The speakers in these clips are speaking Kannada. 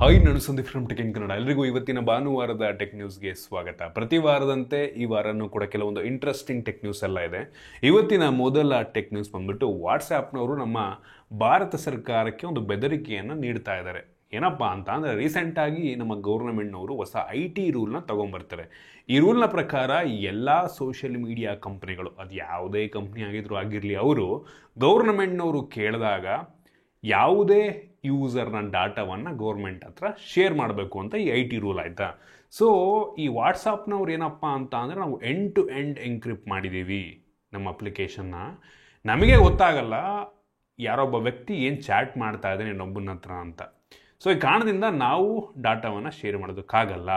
ಹಾಯ್, ನಾನು Sandeep from tech in Kannada. ಎಲ್ರಿಗೂ ಇವತ್ತಿನ ಭಾನುವಾರದ ಟೆಕ್ ನ್ಯೂಸ್ಗೆ ಸ್ವಾಗತ. ಪ್ರತಿ ವಾರದಂತೆ ಈ ವಾರನೂ ಕೂಡ ಕೆಲವೊಂದು ಇಂಟ್ರೆಸ್ಟಿಂಗ್ ಟೆಕ್ ನ್ಯೂಸ್ ಎಲ್ಲ ಇದೆ. ಇವತ್ತಿನ ಮೊದಲ ಟೆಕ್ ನ್ಯೂಸ್ ಬಂದ್ಬಿಟ್ಟು ವಾಟ್ಸ್ಆ್ಯಪ್ನವರು ನಮ್ಮ ಭಾರತ ಸರ್ಕಾರಕ್ಕೆ ಒಂದು ಬೆದರಿಕೆಯನ್ನು ನೀಡ್ತಾ ಇದ್ದಾರೆ. ಏನಪ್ಪ ಅಂತ ಅಂದರೆ, ರೀಸೆಂಟಾಗಿ ನಮ್ಮ ಗೌರ್ಮೆಂಟ್ನವರು ಹೊಸ IT ರೂಲ್ನ ತೊಗೊಂಬರ್ತಾರೆ. ಈ ರೂಲ್ನ ಪ್ರಕಾರ ಎಲ್ಲ ಸೋಷಿಯಲ್ ಮೀಡಿಯಾ ಕಂಪ್ನಿಗಳು, ಅದು ಯಾವುದೇ ಕಂಪ್ನಿ ಆಗಿರಲಿ, ಅವರು ಗೌರ್ಮೆಂಟ್ನವರು ಕೇಳಿದಾಗ ಯಾವುದೇ ಯೂಸರ್ನ ಡಾಟಾವನ್ನು ಗೌರ್ಮೆಂಟ್ ಹತ್ರ ಶೇರ್ ಮಾಡಬೇಕು ಅಂತ ಈ IT ರೂಲ್ ಆಯಿತಾ. ಸೊ ಈ ವಾಟ್ಸಪ್ನವ್ರು ಏನಪ್ಪ ಅಂತ ಅಂದರೆ, ನಾವು ಎಂಡ್ ಟು ಎಂಡ್ ಎನ್ಕ್ರಿಪ್ಟ್ ಮಾಡಿದ್ದೀವಿ ನಮ್ಮ ಅಪ್ಲಿಕೇಶನ್ನ. ನಮಗೆ ಗೊತ್ತಾಗಲ್ಲ ಯಾರೊಬ್ಬ ವ್ಯಕ್ತಿ ಏನು ಚಾಟ್ ಮಾಡ್ತಾ ಇದ್ದಾನೆ ಇನ್ನೊಬ್ಬನ ಹತ್ರ ಅಂತ. ಸೊ ಈ ಕಾರಣದಿಂದ ನಾವು ಡಾಟಾವನ್ನು ಶೇರ್ ಮಾಡೋದಕ್ಕಾಗಲ್ಲ.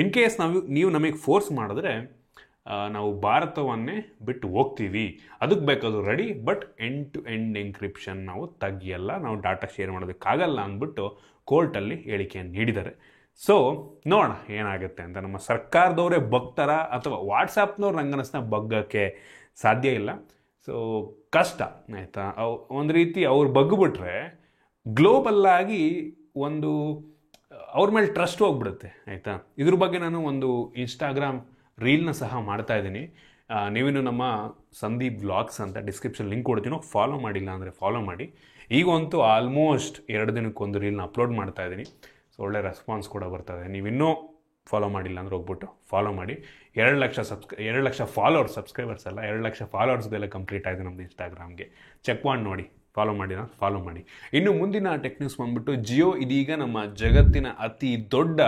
ಇನ್ ಕೇಸ್ ನೀವು ನಮಗೆ ಫೋರ್ಸ್ ಮಾಡಿದ್ರೆ ನಾವು ಭಾರತವನ್ನೇ ಬಿಟ್ಟು ಹೋಗ್ತೀವಿ, ಅದಕ್ಕೆ ಬೇಕಾದರೂ ready, but end to end encryption ನಾವು ತೆಗಿಯಲ್ಲ, ನಾವು ಡಾಟಾ ಶೇರ್ ಮಾಡೋದಕ್ಕಾಗಲ್ಲ ಅಂದ್ಬಿಟ್ಟು ಕೋರ್ಟಲ್ಲಿ ಹೇಳಿಕೆಯನ್ನು ನೀಡಿದ್ದಾರೆ. ಸೊ ನೋಡೋಣ ಏನಾಗುತ್ತೆ ಅಂತ. ನಮ್ಮ ಸರ್ಕಾರದವರೇ ಬಗ್ತಾರ ಅಥವಾ ವಾಟ್ಸಪ್ನವ್ರು ನಂಗನಿಸ್ತಾ ಬಗ್ಗಕ್ಕೆ ಸಾಧ್ಯ ಇಲ್ಲ. ಸೊ ಕಷ್ಟ ಆಯಿತಾ. ಒಂದು ರೀತಿ ಅವ್ರು ಬಗ್ಗಿಬಿಟ್ರೆ ಗ್ಲೋಬಲ್ಲಾಗಿ ಒಂದು ಅವ್ರ ಮೇಲೆ ಟ್ರಸ್ಟ್ ಹೋಗ್ಬಿಡುತ್ತೆ ಆಯಿತಾ. ಇದ್ರ ಬಗ್ಗೆ ನಾನು ಒಂದು ಇನ್ಸ್ಟಾಗ್ರಾಮ್ ರೀಲ್ನ ಸಹ ಮಾಡ್ತಾ ಇದ್ದೀನಿ. ನೀವಿನ್ನು ನಮ್ಮ ಸಂದೀಪ್ ವ್ಲಾಗ್ಸ್ ಅಂತ ಡಿಸ್ಕ್ರಿಪ್ಷನ್ ಲಿಂಕ್ ಕೊಡ್ತೀನೋ, ಫಾಲೋ ಮಾಡಿಲ್ಲ ಅಂದರೆ ಫಾಲೋ ಮಾಡಿ. ಈಗಂತೂ ಆಲ್ಮೋಸ್ಟ್ 2 ದಿನಕ್ಕೊಂದು ರೀಲ್ನ ಅಪ್ಲೋಡ್ ಮಾಡ್ತಾ ಇದ್ದೀನಿ. ಸೊ ಒಳ್ಳೆ ರೆಸ್ಪಾನ್ಸ್ ಕೂಡ ಬರ್ತದೆ. ನೀವಿನ್ನೂ ಫಾಲೋ ಮಾಡಿಲ್ಲ ಅಂದರೆ ಹೋಗ್ಬಿಟ್ಟು ಫಾಲೋ ಮಾಡಿ. 2 ಲಕ್ಷ ಸಬ್ಸ್ಕ್ರೈಬರ್ಸ್ ಅಲ್ಲ, 2 ಲಕ್ಷ ಫಾಲೋವರ್ಸ್ದೆಲ್ಲ ಕಂಪ್ಲೀಟ್ ಆಗಿದೆ ನಮ್ಮದು ಇನ್ಸ್ಟಾಗ್ರಾಮ್ಗೆ. ಚೆಕ್ ಮಾಡಿ ನೋಡಿ, ಫಾಲೋ ಮಾಡಿ. ಇನ್ನು ಮುಂದಿನ ಟೆಕ್ ನ್ಯೂಸ್ ಬಂದ್ಬಿಟ್ಟು, ಜಿಯೋ ಇದೀಗ ನಮ್ಮ ಜಗತ್ತಿನ ಅತಿ ದೊಡ್ಡ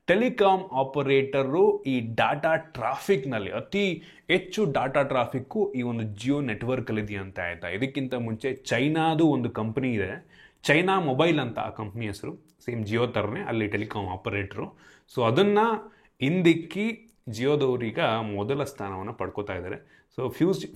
ಟೆಲಿಕಾಂ ಆಪರೇಟರು. ಈ ಡಾಟಾ ಟ್ರಾಫಿಕ್ನಲ್ಲಿ ಅತಿ ಹೆಚ್ಚು ಡಾಟಾ ಟ್ರಾಫಿಕ್ಕು ಈ ಒಂದು ಜಿಯೋ ನೆಟ್ವರ್ಕಲ್ಲಿದೆ ಅಂತ ಆಯಿತಾ. ಇದಕ್ಕಿಂತ ಮುಂಚೆ ಚೈನಾದು ಒಂದು ಕಂಪ್ನಿ ಇದೆ, ಚೈನಾ ಮೊಬೈಲ್ ಅಂತ ಆ ಕಂಪ್ನಿ ಹೆಸರು, ಸೇಮ್ ಜಿಯೋ ಥರನೇ, ಅಲ್ಲಿ ಟೆಲಿಕಾಂ ಆಪರೇಟ್ರು. ಸೊ ಅದನ್ನು ಹಿಂದಿಕ್ಕಿ ಜಿಯೋದವ್ರೀಗ ಮೊದಲ ಸ್ಥಾನವನ್ನು ಪಡ್ಕೋತಾ ಇದ್ದಾರೆ. ಸೊ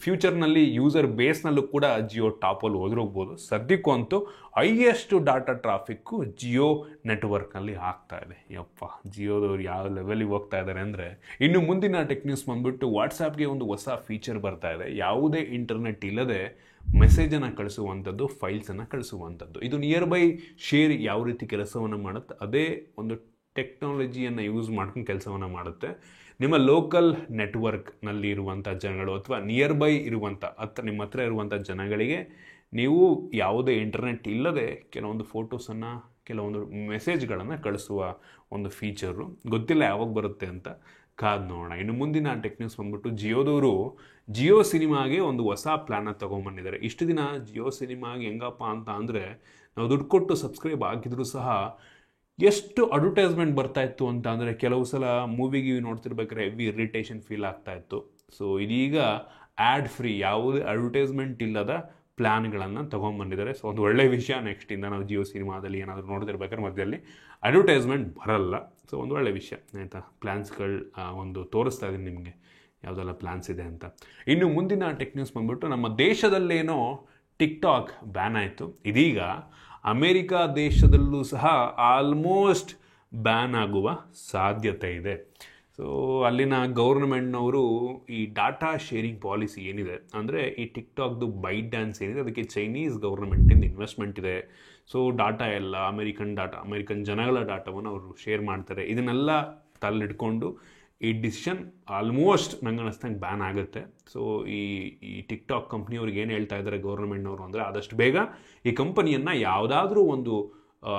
ಫ್ಯೂಚರ್ನಲ್ಲಿ ಯೂಸರ್ ಬೇಸ್ನಲ್ಲೂ ಕೂಡ ಜಿಯೋ ಟಾಪಲ್ಲಿ ಹೋಗ್ಬೋದು. ಸದ್ಯಕ್ಕೂ ಅಂತೂ ಹೈಯೆಸ್ಟ್ ಡಾಟಾ ಟ್ರಾಫಿಕ್ಕು ಜಿಯೋ ನೆಟ್ವರ್ಕ್ನಲ್ಲಿ ಆಗ್ತಾ ಇದೆ. ಯಪ್ಪ, ಜಿಯೋದವ್ರು ಯಾವ ಲೆವೆಲಿಗೆ ಹೋಗ್ತಾ ಇದ್ದಾರೆ ಅಂದರೆ. ಇನ್ನು ಮುಂದಿನ ಟೆಕ್ ನ್ಯೂಸ್ ಬಂದ್ಬಿಟ್ಟು, ವಾಟ್ಸಾಪ್ಗೆ ಒಂದು ಹೊಸ ಫೀಚರ್ ಬರ್ತಾ ಇದೆ. ಯಾವುದೇ ಇಂಟರ್ನೆಟ್ ಇಲ್ಲದೆ ಮೆಸೇಜನ್ನು ಕಳಿಸುವಂಥದ್ದು, ಫೈಲ್ಸನ್ನು ಕಳಿಸುವಂಥದ್ದು. ಇದು ನಿಯರ್ ಬೈ ಶೇರ್ ಯಾವ ರೀತಿ ಕೆಲಸವನ್ನು ಮಾಡುತ್ತೆ, ಅದೇ ಒಂದು ಟೆಕ್ನಾಲಜಿಯನ್ನು ಯೂಸ್ ಮಾಡ್ಕೊಂಡು ಕೆಲಸವನ್ನು ಮಾಡುತ್ತೆ. ನಿಮ್ಮ ಲೋಕಲ್ ನೆಟ್ವರ್ಕ್ನಲ್ಲಿ ಇರುವಂಥ ಜನಗಳು ಅಥವಾ ನಿಯರ್ ಬೈ ಇರುವಂಥ ನಿಮ್ಮ ಹತ್ರ ಇರುವಂಥ ಜನಗಳಿಗೆ ನೀವು ಯಾವುದೇ ಇಂಟರ್ನೆಟ್ ಇಲ್ಲದೆ ಕೆಲವೊಂದು ಫೋಟೋಸನ್ನು, ಕೆಲವೊಂದು ಮೆಸೇಜ್ಗಳನ್ನು ಕಳಿಸುವ ಒಂದು ಫೀಚರು. ಗೊತ್ತಿಲ್ಲ ಯಾವಾಗ ಬರುತ್ತೆ ಅಂತ, ಕಾದು ನೋಡೋಣ. ಇನ್ನು ಮುಂದಿನ ಟೆಕ್ ನ್ಯೂಸ್ ಬಂದ್ಬಿಟ್ಟು, ಜಿಯೋದವರು ಜಿಯೋ ಸಿನಿಮಾಗೆ ಒಂದು ಹೊಸ ಪ್ಲ್ಯಾನ್ನ ತೊಗೊಂಬಂದಿದ್ದಾರೆ. ಇಷ್ಟು ದಿನ ಜಿಯೋ ಸಿನಿಮಾಗೆ ಹೆಂಗಪ್ಪ ಅಂತ ಅಂದರೆ, ನಾವು ದುಡ್ಡು ಕೊಟ್ಟು ಸಬ್ಸ್ಕ್ರೈಬ್ ಆಗಿದ್ರೂ ಸಹ ಎಷ್ಟು ಅಡ್ವರ್ಟೈಸ್ಮೆಂಟ್ ಬರ್ತಾ ಇತ್ತು ಅಂತ ಅಂದರೆ, ಕೆಲವು ಸಲ ಮೂವಿಗೆ ನೋಡ್ತಿರ್ಬೇಕಾದ್ರೆ ಹೆವಿ ಇರಿಟೇಷನ್ ಫೀಲ್ ಆಗ್ತಾ ಇತ್ತು. ಸೊ ಇದೀಗ ಆ್ಯಡ್ ಫ್ರೀ, ಯಾವುದೇ ಅಡ್ವರ್ಟೈಸ್ಮೆಂಟ್ ಇಲ್ಲದ ಪ್ಲ್ಯಾನ್ಗಳನ್ನು ತೊಗೊಂಬಂದಿದ್ದಾರೆ. ಸೊ ಒಂದು ಒಳ್ಳೆಯ ವಿಷಯ. ನೆಕ್ಸ್ಟಿಂದ ನಾವು ಜಿಯೋ ಸಿನಿಮಾದಲ್ಲಿ ಏನಾದರೂ ನೋಡ್ತಿರ್ಬೇಕಾದ್ರೆ ಮಧ್ಯದಲ್ಲಿ ಅಡ್ವರ್ಟೈಸ್ಮೆಂಟ್ ಬರಲ್ಲ. ಸೊ ಒಂದು ಒಳ್ಳೆಯ ವಿಷಯ ಆಯಿತಾ. ಪ್ಲ್ಯಾನ್ಸ್ಗಳು ಒಂದು ತೋರಿಸ್ತಾ ಇದ್ದೀನಿ ನಿಮಗೆ ಯಾವುದೆಲ್ಲ ಪ್ಲ್ಯಾನ್ಸ್ ಇದೆ ಅಂತ. ಇನ್ನು ಮುಂದಿನ ಟೆಕ್ ನ್ಯೂಸ್ ಬಂದ್ಬಿಟ್ಟು, ನಮ್ಮ ದೇಶದಲ್ಲೇನೋ ಟಿಕ್ಟಾಕ್ ಬ್ಯಾನ್ ಆಯಿತು. ಇದೀಗ ಅಮೇರಿಕಾ ದೇಶದಲ್ಲೂ ಸಹ ಆಲ್ಮೋಸ್ಟ್ ಬ್ಯಾನ್ ಆಗುವ ಸಾಧ್ಯತೆ ಇದೆ. ಸೊ ಅಲ್ಲಿನ ಗೌರ್ಮೆಂಟ್ನವರು ಈ ಡಾಟಾ ಶೇರಿಂಗ್ ಪಾಲಿಸಿ ಏನಿದೆ ಅಂದರೆ, ಈ ಟಿಕ್ಟಾಕ್ದು ಬೈಟ್ ಡ್ಯಾನ್ಸ್ ಏನಿದೆ, ಅದಕ್ಕೆ ಚೈನೀಸ್ ಗೌರ್ಮೆಂಟಿಂದ ಇನ್ವೆಸ್ಟ್ಮೆಂಟ್ ಇದೆ. ಸೊ ಡಾಟಾ ಎಲ್ಲ ಅಮೇರಿಕನ್ ಜನಗಳ ಡಾಟಾವನ್ನು ಅವರು ಶೇರ್ ಮಾಡ್ತಾರೆ. ಇದನ್ನೆಲ್ಲ ತಲ್ಲಿಡ್ಕೊಂಡು ಈ ಡಿಸಿಷನ್ ಆಲ್ಮೋಸ್ಟ್ ನಂಗೆ ಅನ್ನಿಸ್ತಂಗೆ ಬ್ಯಾನ್ ಆಗುತ್ತೆ. ಸೊ ಈ ಟಿಕ್ಟಾಕ್ ಕಂಪ್ನಿಯವ್ರಿಗೆ ಏನು ಹೇಳ್ತಾ ಇದ್ದಾರೆ ಗೌರ್ಮೆಂಟ್ನವರು ಅಂದರೆ, ಆದಷ್ಟು ಬೇಗ ಈ ಕಂಪನಿಯನ್ನು ಯಾವುದಾದ್ರೂ ಒಂದು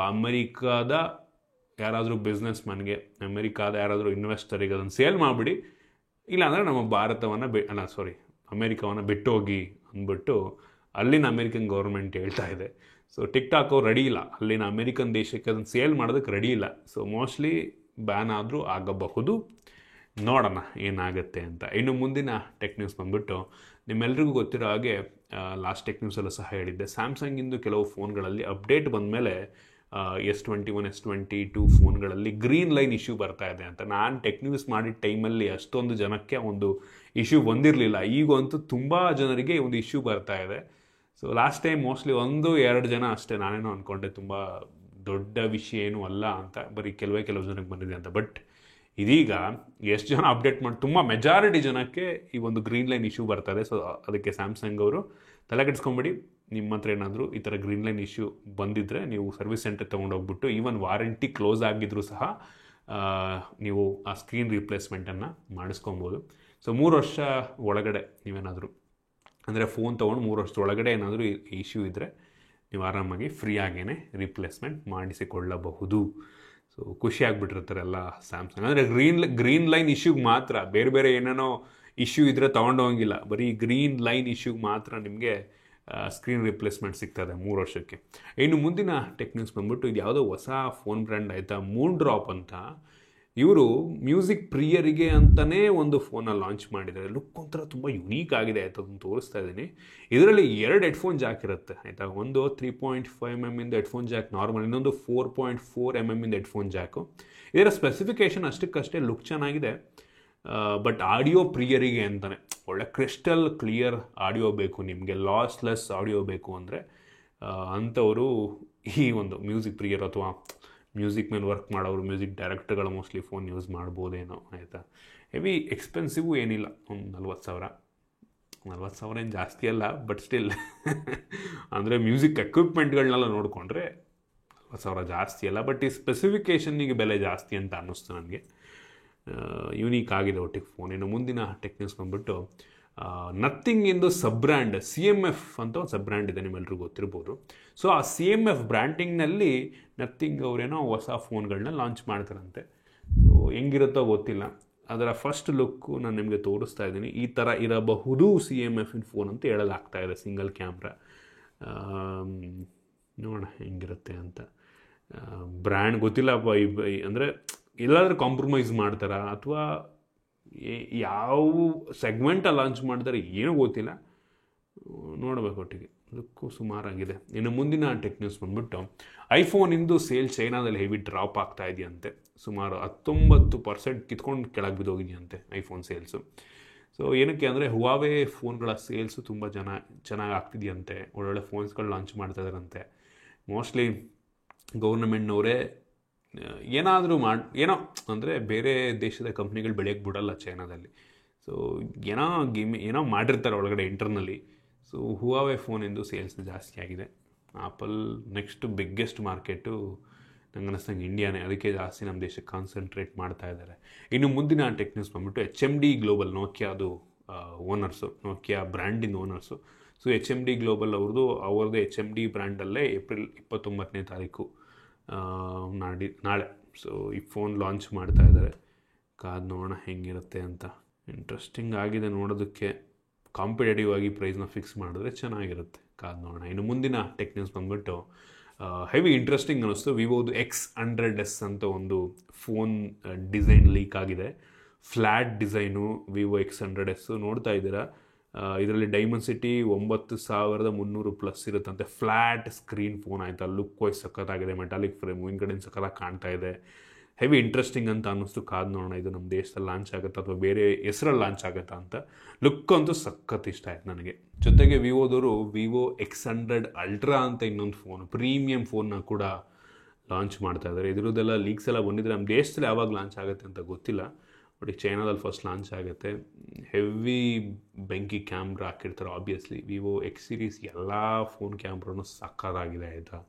ಅಮೆರಿಕಾದ ಯಾರಾದರೂ ಬಿಸ್ನೆಸ್ ಮನ್ಗೆ, ಅಮೆರಿಕಾದ ಯಾರಾದರೂ ಇನ್ವೆಸ್ಟರಿಗೆ ಅದನ್ನು ಸೇಲ್ ಮಾಡಿಬಿಡಿ, ಇಲ್ಲಾಂದರೆ ನಮ್ಮ ಅಮೆರಿಕಾವನ್ನು ಬಿಟ್ಟೋಗಿ ಅಂದ್ಬಿಟ್ಟು ಅಲ್ಲಿನ ಅಮೆರಿಕನ್ ಗೌರ್ಮೆಂಟ್ ಹೇಳ್ತಾ ಇದೆ. ಸೊ ಟಿಕ್ಟಾಕ್ ಅವ್ರು ರೆಡಿ ಇಲ್ಲ, ಅಲ್ಲಿನ ಅಮೆರಿಕನ್ ದೇಶಕ್ಕೆ ಅದನ್ನು ಸೇಲ್ ಮಾಡೋದಕ್ಕೆ ರೆಡಿ ಇಲ್ಲ. ಸೊ ಮೋಸ್ಟ್ಲಿ ಬ್ಯಾನ್ ಆದರೂ ಆಗಬಹುದು. ನೋಡೋಣ ಏನಾಗುತ್ತೆ ಅಂತ. ಇನ್ನು ಮುಂದಿನ ಟೆಕ್ ನ್ಯೂಸ್ ಬಂದ್ಬಿಟ್ಟು, ನಿಮ್ಮೆಲ್ರಿಗೂ ಗೊತ್ತಿರೋ ಹಾಗೆ ಲಾಸ್ಟ್ ಟೆಕ್ ನ್ಯೂಸಲ್ಲೂ ಸಹ ಹೇಳಿದ್ದೆ, ಸ್ಯಾಮ್ಸಂಗಿಂದು ಕೆಲವು ಫೋನ್ಗಳಲ್ಲಿ ಅಪ್ಡೇಟ್ ಬಂದಮೇಲೆ S21, S22 ಫೋನ್ಗಳಲ್ಲಿ green line issue ಬರ್ತಾ ಇದೆ ಅಂತ. ನಾನು ಟೆಕ್ ನ್ಯೂಸ್ ಮಾಡಿದ ಟೈಮಲ್ಲಿ ಅಷ್ಟೊಂದು ಜನಕ್ಕೆ ಒಂದು ಇಶ್ಯೂ ಬಂದಿರಲಿಲ್ಲ. ಈಗಂತೂ ತುಂಬ ಜನರಿಗೆ ಒಂದು ಇಶ್ಯೂ ಬರ್ತಾ ಇದೆ. ಸೊ ಲಾಸ್ಟ್ ಟೈಮ್ ಮೋಸ್ಟ್ಲಿ 1-2 ಜನ ಅಷ್ಟೇ, ನಾನೇನೋ ಅಂದ್ಕೊಂಡೆ ತುಂಬ ದೊಡ್ಡ ವಿಷಯ ಏನೂ ಅಲ್ಲ ಅಂತ, ಬರೀ ಕೆಲವು ಜನಕ್ಕೆ ಬಂದಿದೆ ಅಂತ. ಬಟ್ ಇದೀಗ ಎಷ್ಟು ಜನ ಅಪ್ಡೇಟ್ ಮಾಡಿ ತುಂಬ ಮೆಜಾರಿಟಿ ಜನಕ್ಕೆ ಈ ಒಂದು ಗ್ರೀನ್ ಲೈನ್ ಇಶ್ಯೂ ಬರ್ತದೆ. ಸೊ ಅದಕ್ಕೆ ಸ್ಯಾಮ್ಸಂಗ್ ಅವರು ತಲೆ ಕೆಡಿಸ್ಕೊಂಬಿಡಿ, ನಿಮ್ಮ ಹತ್ರ ಏನಾದರೂ ಈ ಥರ ಗ್ರೀನ್ ಲೈನ್ ಇಶ್ಯೂ ಬಂದಿದ್ದರೆ ನೀವು ಸರ್ವಿಸ್ ಸೆಂಟರ್ ತೊಗೊಂಡೋಗ್ಬಿಟ್ಟು ಈವನ್ ವಾರಂಟಿ ಕ್ಲೋಸ್ ಆಗಿದ್ರೂ ಸಹ ನೀವು ಆ ಸ್ಕ್ರೀನ್ ರಿಪ್ಲೇಸ್ಮೆಂಟನ್ನು ಮಾಡಿಸ್ಕೊಬೋದು. ಸೊ 3 ವರ್ಷ ಒಳಗಡೆ ನೀವೇನಾದರೂ ಅಂದರೆ ಫೋನ್ ತೊಗೊಂಡು 3 ವರ್ಷದ ಒಳಗಡೆ ಏನಾದರೂ ಇಶ್ಯೂ ಇದ್ದರೆ ನೀವು ಆರಾಮಾಗಿ ಫ್ರೀಯಾಗೇ ರಿಪ್ಲೇಸ್ಮೆಂಟ್ ಮಾಡಿಸಿಕೊಳ್ಳಬಹುದು. ಸೊ ಖುಷಿ ಆಗಿಬಿಟ್ಟಿರ್ತಾರೆ ಎಲ್ಲ ಸ್ಯಾಮ್ಸಂಗ್. ಅಂದರೆ ಗ್ರೀನ್ ಲೈನ್ ಇಶ್ಯೂಗೆ ಮಾತ್ರ, ಬೇರೆ ಬೇರೆ ಏನೇನೋ ಇಶ್ಯೂ ಇದ್ದರೆ ತೊಗೊಂಡೋಗಿಲ್ಲ, ಬರೀ ಗ್ರೀನ್ ಲೈನ್ ಇಶ್ಯೂಗೆ ಮಾತ್ರ ನಿಮಗೆ ಸ್ಕ್ರೀನ್ ರಿಪ್ಲೇಸ್ಮೆಂಟ್ ಸಿಗ್ತದೆ 3 ವರ್ಷಕ್ಕೆ. ಇನ್ನು ಮುಂದಿನ ಟೆಕ್ ನ್ಯೂಸ್ ಬಂದ್ಬಿಟ್ಟು ಇದು ಯಾವುದೋ ಹೊಸ ಫೋನ್ ಬ್ರ್ಯಾಂಡ್ ಆಯಿತಾ, ಮೂನ್ ಡ್ರಾಪ್ ಅಂತ. ಇವರು ಮ್ಯೂಸಿಕ್ ಪ್ರಿಯರಿಗೆ ಅಂತಲೇ ಒಂದು ಫೋನ ಲಾಂಚ್ ಮಾಡಿದ್ದಾರೆ. ಲುಕ್ ಒಂಥರ ತುಂಬ ಯುನೀಕ್ ಆಗಿದೆ ಆಯಿತಾ, ಅದನ್ನು ತೋರಿಸ್ತಾ ಇದ್ದೀನಿ. ಇದರಲ್ಲಿ 2 ಹೆಡ್ಫೋನ್ ಜಾಕ್ ಇರುತ್ತೆ ಆಯಿತಾ. ಒಂದು 3.5mm ಇಂದ ಹೆಡ್ಫೋನ್ ಜಾಕ್ ನಾರ್ಮಲ್, ಇನ್ನೊಂದು 4.4mm ಇಂದ ಹೆಡ್ಫೋನ್ ಜಾಕು. ಇದರ ಸ್ಪೆಸಿಫಿಕೇಷನ್ ಅಷ್ಟಕ್ಕಷ್ಟೇ, ಲುಕ್ ಚೆನ್ನಾಗಿದೆ. ಬಟ್ ಆಡಿಯೋ ಪ್ರಿಯರಿಗೆ ಅಂತಲೇ, ಒಳ್ಳೆ ಕ್ರಿಸ್ಟಲ್ ಕ್ಲಿಯರ್ ಆಡಿಯೋ ಬೇಕು ನಿಮಗೆ, ಲಾಸ್ಲೆಸ್ ಆಡಿಯೋ ಬೇಕು ಅಂದರೆ ಅಂಥವರು ಈ ಒಂದು ಮ್ಯೂಸಿಕ್ ಪ್ರಿಯರ್ ಅಥವಾ ಮ್ಯೂಸಿಕ್ ಮೇಲೆ ವರ್ಕ್ ಮಾಡೋರು, ಮ್ಯೂಸಿಕ್ ಡೈರೆಕ್ಟರ್ಗಳು ಮೋಸ್ಟ್ಲಿ ಫೋನ್ ಯೂಸ್ ಮಾಡ್ಬೋದೇನೋ ಆಯಿತಾ. ಹೆವಿ ಎಕ್ಸ್ಪೆನ್ಸಿವು ಏನಿಲ್ಲ, ಒಂದು 40,000 ಏನು ಜಾಸ್ತಿ ಅಲ್ಲ, ಬಟ್ ಸ್ಟಿಲ್ ಅಂದರೆ ಮ್ಯೂಸಿಕ್ ಎಕ್ವಿಪ್ಮೆಂಟ್ಗಳನ್ನೆಲ್ಲ ನೋಡಿಕೊಂಡ್ರೆ 40,000 ಜಾಸ್ತಿ ಅಲ್ಲ. ಬಟ್ ಈ ಸ್ಪೆಸಿಫಿಕೇಷನ್ನಿಗೆ ಬೆಲೆ ಜಾಸ್ತಿ ಅಂತ ಅನ್ನಿಸ್ತು ನನಗೆ. ಯೂನೀಕ್ ಆಗಿದೆ ಒಟ್ಟಿಗೆ ಫೋನ್. ಇನ್ನು ಮುಂದಿನ ಟೆಕ್ ನ್ಯೂಸ್ ಬಂದ್ಬಿಟ್ಟು ನಥಿಂಗ್ ಎಂದು ಸಬ್ ಬ್ರ್ಯಾಂಡ್ CMF ಅಂತ ಒಂದು ಸಬ್ ಬ್ರ್ಯಾಂಡ್ ಇದೆ, ನಿಮ್ಮೆಲ್ಲರಿಗೂ ಗೊತ್ತಿರ್ಬೋದು. ಸೊ ಆ CMF ಬ್ರ್ಯಾಂಡಿಂಗ್ನಲ್ಲಿ ನಥಿಂಗ್ ಅವರೇನೋ ಹೊಸ ಫೋನ್ಗಳನ್ನ ಲಾಂಚ್ ಮಾಡ್ತಾರಂತೆ. ಸೊ ಹೆಂಗಿರುತ್ತೋ ಗೊತ್ತಿಲ್ಲ. ಅದರ ಫಸ್ಟ್ ಲುಕ್ಕು ನಾನು ನಿಮಗೆ ತೋರಿಸ್ತಾ ಇದ್ದೀನಿ. ಈ ಥರ ಇರಬಹುದು CMF ಫೋನ್ ಅಂತ ಹೇಳಲಾಗ್ತಾ ಇದೆ, ಸಿಂಗಲ್ ಕ್ಯಾಮ್ರಾ. ನೋಡೋಣ ಹೆಂಗಿರುತ್ತೆ ಅಂತ. ಬ್ರ್ಯಾಂಡ್ ಗೊತ್ತಿಲ್ಲಪ್ಪ, ಅಂದರೆ ಎಲ್ಲಾದರೂ ಕಾಂಪ್ರಮೈಸ್ ಮಾಡ್ತಾರಾ ಅಥವಾ ಯಾವ ಸೆಗ್ಮೆಂಟಲ್ಲಿ ಲಾಂಚ್ ಮಾಡ್ತಾರೆ ಏನೂ ಗೊತ್ತಿಲ್ಲ, ನೋಡಬೇಕು ಒಟ್ಟಿಗೆ. ಲುಕ್ಕು ಸುಮಾರಾಗಿದೆ. ಇನ್ನು ಮುಂದಿನ ಟೆಕ್ ನ್ಯೂಸ್ ಬಂದ್ಬಿಟ್ಟು ಐಫೋನಿಂದು ಸೇಲ್ ಚೈನಾದಲ್ಲಿ ಹೆವಿ ಡ್ರಾಪ್ ಆಗ್ತಾ ಇದೆಯಂತೆ. ಸುಮಾರು 19% ಕಿತ್ಕೊಂಡು ಕೆಳಗೆ ಬಿದ್ದೋಗಿದೆಯಂತೆ ಐಫೋನ್ ಸೇಲ್ಸು. ಸೊ ಏನಕ್ಕೆ ಅಂದರೆ ಹುವಾವೆ ಫೋನ್ಗಳ ಸೇಲ್ಸು ತುಂಬ ಚೆನ್ನಾಗಿ ಆಗ್ತಿದೆಯಂತೆ, ಒಳ್ಳೊಳ್ಳೆ ಫೋನ್ಸ್ಗಳು ಲಾಂಚ್ ಮಾಡ್ತಾ ಇದ್ದಾರಂತೆ. ಮೋಸ್ಟ್ಲಿ ಗೌರ್ಮೆಂಟ್ನವರೇ ಏನಾದರೂ ಏನೋ ಅಂದರೆ ಬೇರೆ ದೇಶದ ಕಂಪ್ನಿಗಳು ಬೆಳೆಯೋಕ್ಕೆ ಬಿಡಲ್ಲ ಚೈನಾದಲ್ಲಿ. ಸೊ ಏನೋ ಮಾಡಿರ್ತಾರೆ ಒಳಗಡೆ ಇಂಟರ್ನಲ್ಲಿ. ಸೊ ಹುವಾವೆ ಫೋನಿಂದು ಸೇಲ್ಸ್ ಜಾಸ್ತಿ ಆಗಿದೆ. ಆಪಲ್ ನೆಕ್ಸ್ಟ್ ಬಿಗ್ಗೆಸ್ಟ್ ಮಾರ್ಕೆಟು ನಂಗೆ ಅನ್ನಿಸ್ತಂಗೆ ಇಂಡಿಯಾನೇ, ಅದಕ್ಕೆ ಜಾಸ್ತಿ ನಮ್ಮ ದೇಶಕ್ಕೆ ಕಾನ್ಸಂಟ್ರೇಟ್ ಮಾಡ್ತಾ ಇದ್ದಾರೆ. ಇನ್ನು ಮುಂದಿನ ಟೆಕ್ ನ್ಯೂಸ್ ಬಂದ್ಬಿಟ್ಟು HMD ಗ್ಲೋಬಲ್, ನೋಕಿಯಾದು ಓನರ್ಸು, ನೋಕಿಯಾ ಬ್ರ್ಯಾಂಡಿನ ಓನರ್ಸು. ಸೊ HMD ಗ್ಲೋಬಲ್ ಅವ್ರದ್ದು HMD ಬ್ರ್ಯಾಂಡಲ್ಲೇ ಏಪ್ರಿಲ್ 29ನೇ ತಾರೀಕು ನಾಳೆ ಸೊ ಈ ಫೋನ್ ಲಾಂಚ್ ಮಾಡ್ತಾ ಇದ್ದಾರೆ. ಕಾದು ನೋಡೋಣ ಹೆಂಗಿರುತ್ತೆ ಅಂತ. ಇಂಟ್ರೆಸ್ಟಿಂಗ್ ಆಗಿದೆ ನೋಡೋದಕ್ಕೆ. ಕಾಂಪಿಟೇಟಿವ್ ಆಗಿ ಪ್ರೈಸ್ನ ಫಿಕ್ಸ್ ಮಾಡಿದ್ರೆ ಚೆನ್ನಾಗಿರುತ್ತೆ, ಕಾದು ನೋಡೋಣ. ಇನ್ನು ಮುಂದಿನ ಟೆಕ್ ನ್ಯೂಸ್ ಬಂದ್ಬಿಟ್ಟು ಹೆವಿ ಇಂಟ್ರೆಸ್ಟಿಂಗ್ ಅನ್ನಿಸ್ತು. ವಿವೋದು X100s ಅಂತ ಒಂದು ಫೋನ್ ಡಿಸೈನ್ ಲೀಕ್ ಆಗಿದೆ. ಫ್ಲ್ಯಾಟ್ ಡಿಸೈನು ವಿವೋ X100s ನೋಡ್ತಾ ಇದ್ದೀರಾ. ಇದರಲ್ಲಿ ಡೈಮೆನ್ಸಿಟಿ 9300+ ಇರುತ್ತಂತೆ. ಫ್ಲ್ಯಾಟ್ ಸ್ಕ್ರೀನ್ ಫೋನ್ ಆಯಿತಾ, ಲುಕ್ ವೈಸ್ ಸಖತ್ತಾಗಿದೆ. ಮೆಟಾಲಿಕ್ ಫ್ರೇಮ್ ಹಿಂದ್ಗಡೆಯಿಂದ ಸಖತ್ತಾಗಿ ಕಾಣ್ತಾ ಇದೆ. ಹೆವಿ ಇಂಟ್ರೆಸ್ಟಿಂಗ್ ಅಂತ ಅನ್ನಿಸ್ತು. ಕಾದು ನೋಡೋಣ ಇದು ನಮ್ಮ ದೇಶದಲ್ಲಿ ಲಾಂಚ್ ಆಗುತ್ತಾ ಅಥವಾ ಬೇರೆ ಹೆಸರಲ್ಲಿ ಲಾಂಚ್ ಆಗುತ್ತಾ ಅಂತ. ಲುಕ್ ಅಂತೂ ಸಖತ್ ಇಷ್ಟ ಆಯ್ತು ನನಗೆ. ಜೊತೆಗೆ ವಿವೋದವರು ವಿವೋ X100 ಅಲ್ಟ್ರಾ ಅಂತ ಇನ್ನೊಂದು ಫೋನ್, ಪ್ರೀಮಿಯಂ ಫೋನ್ನ ಕೂಡ ಲಾಂಚ್ ಮಾಡ್ತಾ ಇದ್ದಾರೆ. ಇದ್ರದ್ದೆಲ್ಲ ಲೀಕ್ಸ್ ಎಲ್ಲ ಬಂದಿದ್ರೆ ನಮ್ಮ ದೇಶದಲ್ಲಿ ಯಾವಾಗ ಲಾಂಚ್ ಆಗುತ್ತೆ ಅಂತ ಗೊತ್ತಿಲ್ಲ. ಬಟ್ ಈಗ ಚೈನಾದಲ್ಲಿ ಫಸ್ಟ್ ಲಾಂಚ್ ಆಗುತ್ತೆ. ಹೆವಿ ಬೆಂಕಿ ಕ್ಯಾಮ್ರಾ ಹಾಕಿರ್ತಾರೆ ಆಬ್ವಿಯಸ್ಲಿ. ವಿವೋ X ಸೀರೀಸ್ ಎಲ್ಲ ಫೋನ್ ಕ್ಯಾಮ್ರಾನು ಸಕ್ಕತ್ತಾಗಿದೆ ಆಯಿತಾ.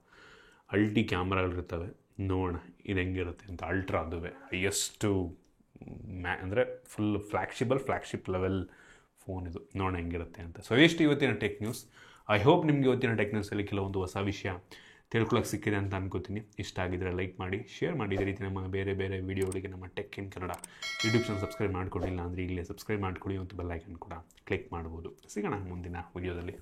ಅಲ್ಟಿ ಕ್ಯಾಮ್ರಾಗಳಿರ್ತವೆ, ನೋಡೋಣ ಇದು ಹೆಂಗಿರುತ್ತೆ ಅಂತ. ಅಲ್ಟ್ರಾ ಅದುವೆ ಹೈಯೆಸ್ಟು ಅಂದರೆ ಫುಲ್ ಫ್ಲ್ಯಾಗ್ಶಿಪ್ ಲೆವೆಲ್ ಫೋನ್ ಇದು, ನೋಡೋಣ ಹೆಂಗಿರುತ್ತೆ ಅಂತ. ಸೊ ಎಷ್ಟು ಇವತ್ತಿನ ಟೆಕ್ ನ್ಯೂಸ್. ಐ ಹೋಪ್ ನಿಮಗೆ ಇವತ್ತಿನ ಟೆಕ್ ನ್ಯೂಸಲ್ಲಿ ಕೆಲವೊಂದು ಹೊಸ ವಿಷಯ ತಿಳ್ಕೊಳಕ್ಕೆ ಸಿಕ್ಕಿದೆ ಅಂತ ಅನ್ಕೋತೀನಿ. ಇಷ್ಟ ಆಗಿದ್ರೆ ಲೈಕ್ ಮಾಡಿ, ಶೇರ್ ಮಾಡಿ. ಇದೇ ರೀತಿ ನಮ್ಮ ಬೇರೆ ವಿಡಿಯೋಗಳಿಗೆ ನಮ್ಮ tech in Kannada YouTube channel subscribe ಮಾಡ್ಕೊಂಡಿಲ್ಲ ಅಂದರೆ ಈಗಲೇ ಸಬ್ಸ್ಕ್ರೈಬ್ ಮಾಡ್ಕೊಳ್ಳಿ ಮತ್ತು ಬೆಲ್ ಐಕನ್ ಕೂಡ ಕ್ಲಿಕ್ ಮಾಡ್ಬೋದು. ಸಿಗೋಣ ಮುಂದಿನ ವಿಡಿಯೋದಲ್ಲಿ.